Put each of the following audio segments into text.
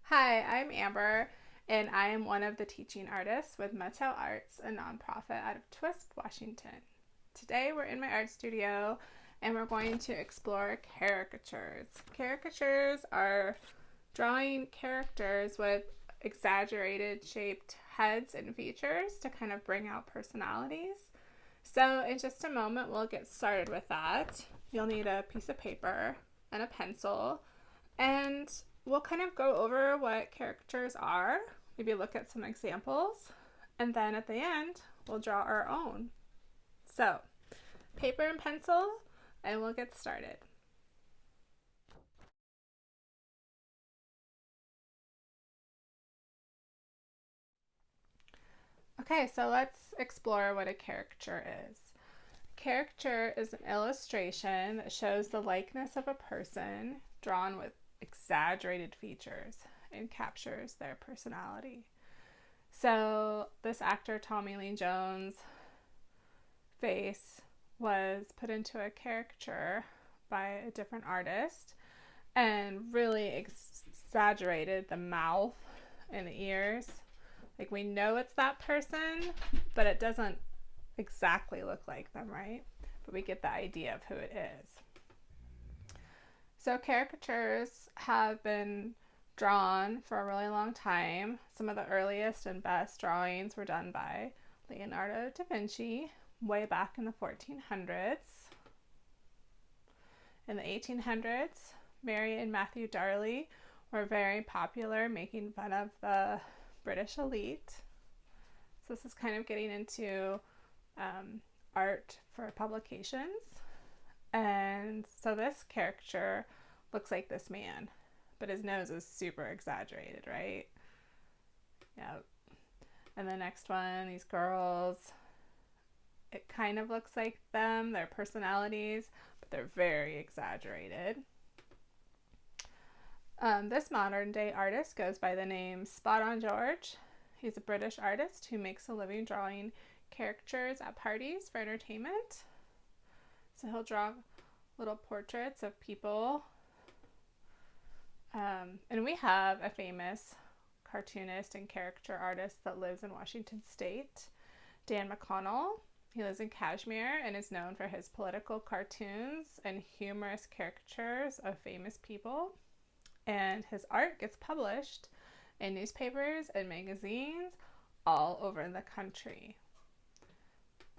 Hi, I'm Amber, and I am one of the teaching artists with Motel Arts, a nonprofit out of Twist, Washington. Today we're in my art studio and we're going to explore caricatures. Caricatures are drawing characters with exaggerated shaped heads and features to kind of bring out personalities. So, in just a moment, we'll get started with that. You'll need a piece of paper and a pencil, and we'll kind of go over what caricatures are, maybe look at some examples, and then at the end, we'll draw our own. So, paper and pencil, and we'll get started. Okay, so let's explore what a caricature is. Caricature is an illustration that shows the likeness of a person drawn with exaggerated features and captures their personality. So, this actor, Tommy Lee Jones' face was put into a caricature by a different artist and really exaggerated the mouth and the ears. Like, we know it's that person, but it doesn't exactly look like them, right? But we get the idea of who it is. So caricatures have been drawn for a really long time. Some of the earliest and best drawings were done by Leonardo da Vinci way back in the 1400s. In the 1800s, Mary and Matthew Darley were very popular, making fun of the British elite. So this is kind of getting into art for publications. And so this caricature looks like this man, but his nose is super exaggerated, right? Yep. And the next one, these girls, it kind of looks like them, their personalities, but they're very exaggerated. This modern day artist goes by the name Spot on George. He's a British artist who makes a living drawing caricatures at parties for entertainment. So he'll draw little portraits of people. And we have a famous cartoonist and caricature artist that lives in Washington State, Dan McConnell. He lives in Kashmir and is known for his political cartoons and humorous caricatures of famous people. And his art gets published in newspapers and magazines all over the country.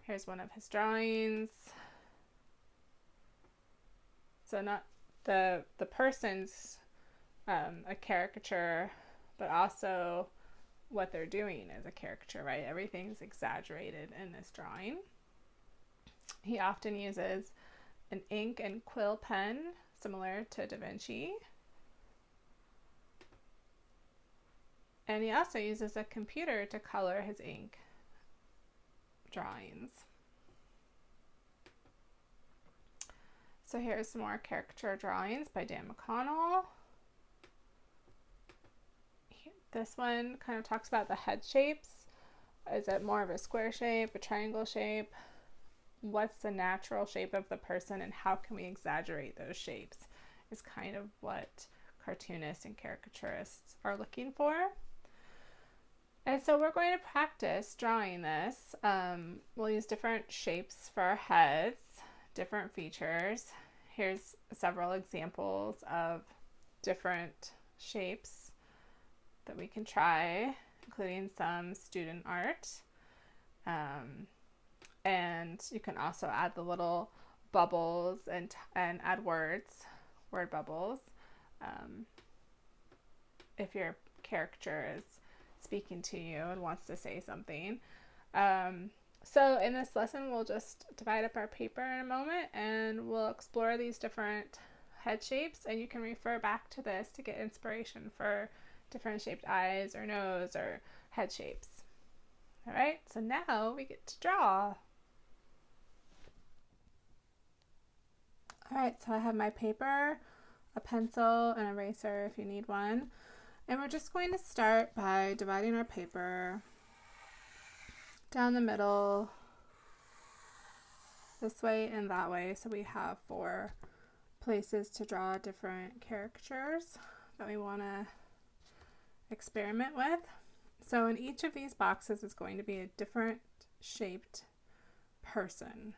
Here's one of his drawings. So not the person's a caricature, but also what they're doing is a caricature, right? Everything's exaggerated in this drawing. He often uses an ink and quill pen, similar to Da Vinci. And he also uses a computer to color his ink drawings. So here's some more caricature drawings by Dan McConnell. This one kind of talks about the head shapes. Is it more of a square shape, a triangle shape? What's the natural shape of the person and how can we exaggerate those shapes is kind of what cartoonists and caricaturists are looking for. And so we're going to practice drawing this. We'll use different shapes for our heads, different features. Here's several examples of different shapes that we can try, including some student art. And you can also add the little bubbles and add word bubbles, if your caricature is speaking to you and wants to say something. So in this lesson, we'll just divide up our paper in a moment and we'll explore these different head shapes, and you can refer back to this to get inspiration for different shaped eyes or nose or head shapes. All right, so now we get to draw. All right, so I have my paper, a pencil, an eraser if you need one. And we're just going to start by dividing our paper down the middle, this way and that way. So we have 4 places to draw different caricatures that we want to experiment with. So in each of these boxes is going to be a different shaped person.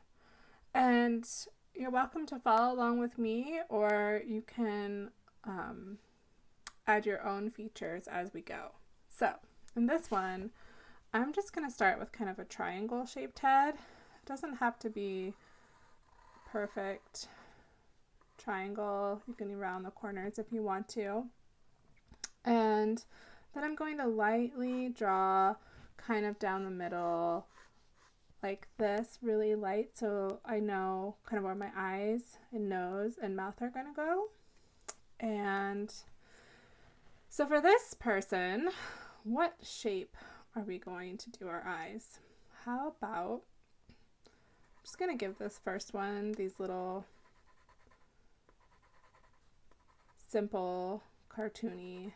And you're welcome to follow along with me, or you can add your own features as we go. So in this one, I'm just going to start with kind of a triangle shaped head. It doesn't have to be perfect triangle. You can round the corners if you want to. And then I'm going to lightly draw kind of down the middle like this, really light, so I know kind of where my eyes and nose and mouth are going to go. And so for this person, what shape are we going to do our eyes? How about, I'm just going to give this first one these little simple cartoony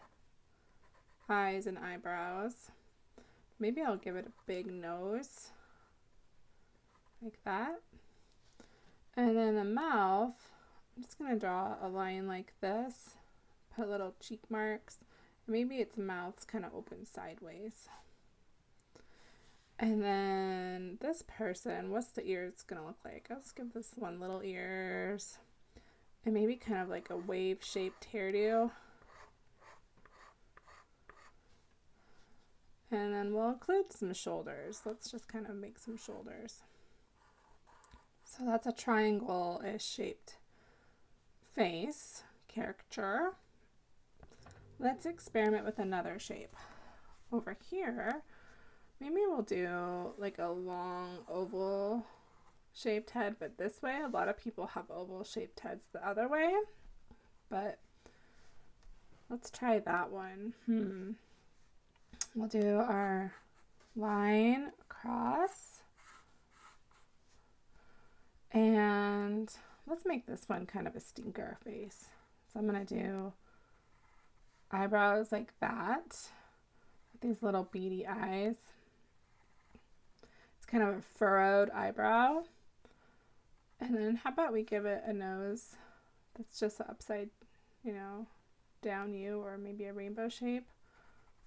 eyes and eyebrows. Maybe I'll give it a big nose like that. And then the mouth, I'm just going to draw a line like this, put little cheek marks. Maybe its mouth's kind of open sideways. And then this person, what's the ears going to look like? I'll just give this one little ears. And maybe kind of like a wave-shaped hairdo. And then we'll include some shoulders. Let's just kind of make some shoulders. So that's a triangle-ish shaped face, caricature. Let's experiment with another shape. Over here, maybe we'll do like a long oval shaped head, but this way. A lot of people have oval shaped heads the other way, but let's try that one. We'll do our line across, and let's make this one kind of a stinker face. So I'm going to do eyebrows like that, with these little beady eyes. It's kind of a furrowed eyebrow. And then how about we give it a nose that's just upside, down U, or maybe a rainbow shape.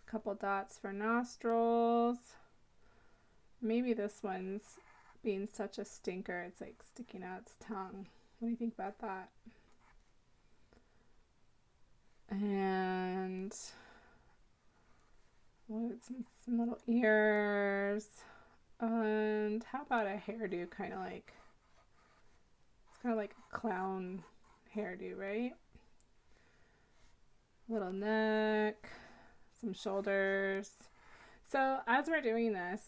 A couple dots for nostrils. Maybe this one's being such a stinker, it's like sticking out its tongue. What do you think about that? And some little ears. And how about a hairdo, kind of like a clown hairdo, right? Little neck, some shoulders. So as we're doing this,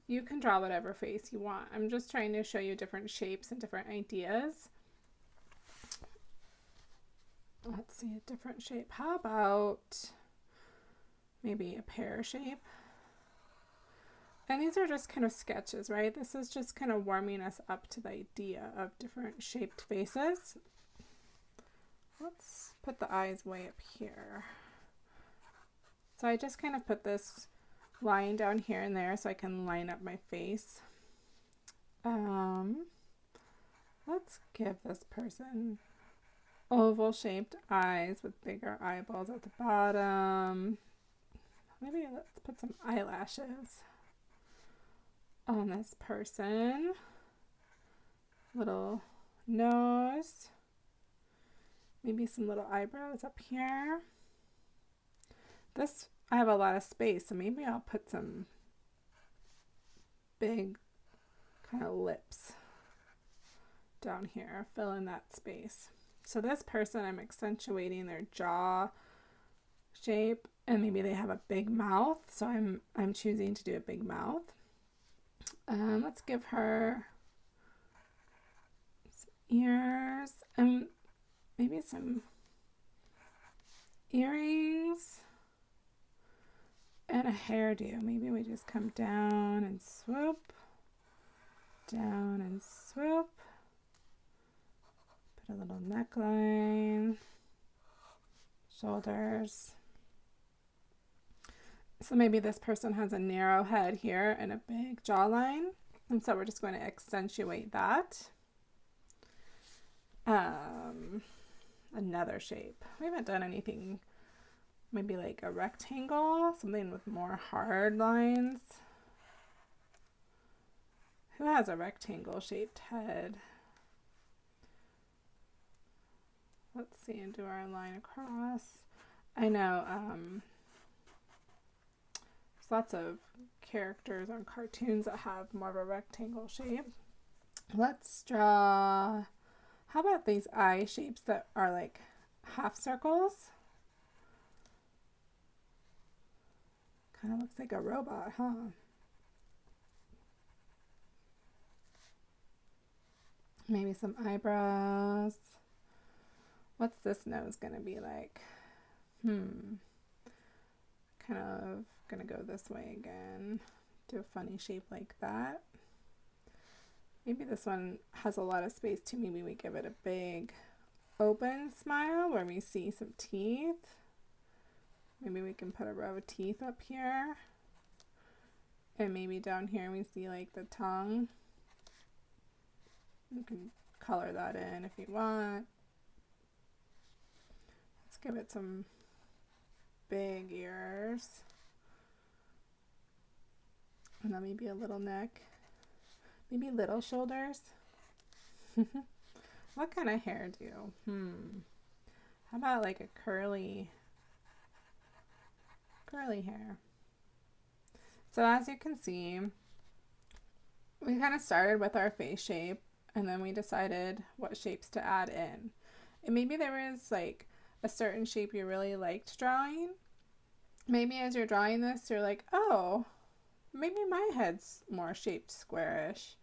you can draw whatever face you want. I'm just trying to show you different shapes and different ideas. Let's see a different shape. How about maybe a pear shape? And these are just kind of sketches, right? This is just kind of warming us up to the idea of different shaped faces. Let's put the eyes way up here. So I just kind of put this line down here and there so I can line up my face. Let's give this person oval shaped eyes with bigger eyeballs at the bottom. Maybe let's put some eyelashes on this person. Little nose. Maybe some little eyebrows up here. This, I have a lot of space, so maybe I'll put some big kind of lips down here, fill in that space. So this person, I'm accentuating their jaw shape, and maybe they have a big mouth, so I'm choosing to do a big mouth. Let's give her some ears and maybe some earrings and a hairdo. Maybe we just come down and swoop, down and swoop. Put a little neckline, shoulders. So maybe this person has a narrow head here and a big jawline, and so we're just going to accentuate that. Another shape. We haven't done anything maybe like a rectangle, something with more hard lines. Who has a rectangle shaped head? Let's see, and do our line across. I know there's lots of characters on cartoons that have more of a rectangle shape. Let's draw, how about these eye shapes that are like half circles? Kind of looks like a robot, huh? Maybe some eyebrows. What's this nose gonna be like? Kind of gonna go this way again. Do a funny shape like that. Maybe this one has a lot of space too. Maybe we give it a big open smile where we see some teeth. Maybe we can put a row of teeth up here. And maybe down here we see like the tongue. You can color that in if you want. Let's give it some big ears. And then maybe a little neck. Maybe little shoulders. What kind of hairdo? How about like a curly hair? So as you can see, we kind of started with our face shape and then we decided what shapes to add in. And maybe there was like a certain shape you really liked drawing. Maybe as you're drawing this, you're like, oh, maybe my head's more shaped squarish.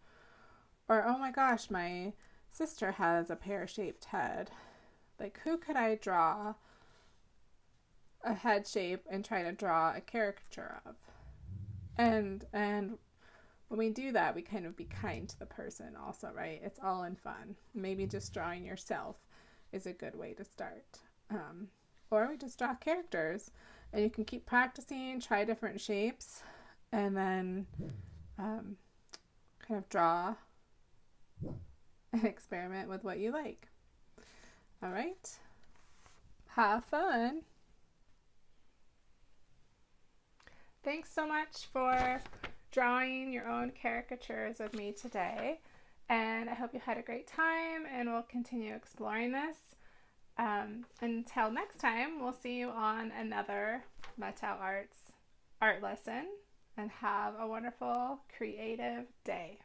Or, oh my gosh, my sister has a pear-shaped head. Like, who could I draw a head shape and try to draw a caricature of? And when we do that, we kind of be kind to the person also, right? It's all in fun. Maybe just drawing yourself is a good way to start. Or we just draw characters. And you can keep practicing, try different shapes, and then kind of draw and experiment with what you like. All right. Have fun. Thanks so much for drawing your own caricatures with me today. And I hope you had a great time and we'll continue exploring this. Until next time, we'll see you on another Mattel Arts art lesson and have a wonderful creative day.